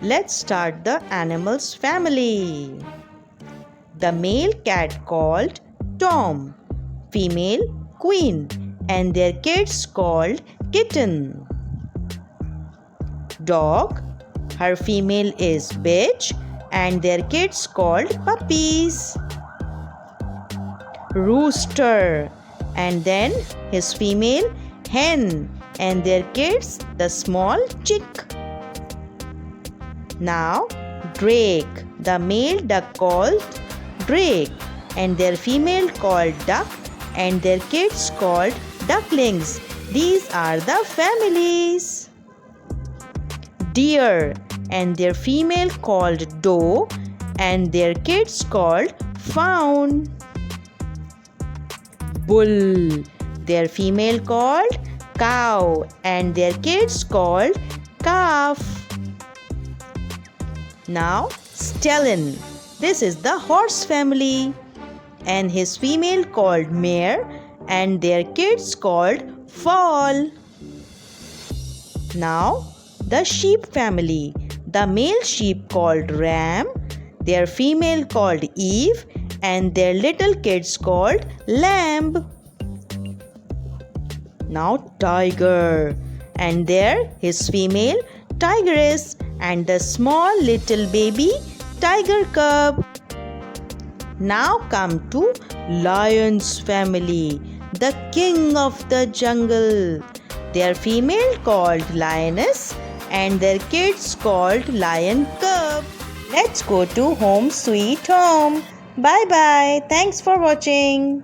Let's start the animals family. The male cat called Tom, female Queen, and their kids called Kitten. Dog, her female is Bitch, and their kids called Puppies. Rooster, and then his female Hen, and their kids the small chick. Now Drake, the male duck called Drake, and their female called Duck, and their kids called Ducklings. These are the families. Deer, and their female called Doe, and their kids called Fawn. Bull, their female called Cow, and their kids called Calf. Now Stallion, this is the horse family, and his female called Mare, and their kids called Foal. Now the sheep family, the male sheep called Ram, their female called Eve, and their little kids called Lamb. Now Tiger, and there his female Tigress, and the small little baby tiger cub. Now come to Lion's family, the king of the jungle. Their female called Lioness, and their kids called Lion Cub. Let's go to home sweet home. Bye bye. Thanks for watching.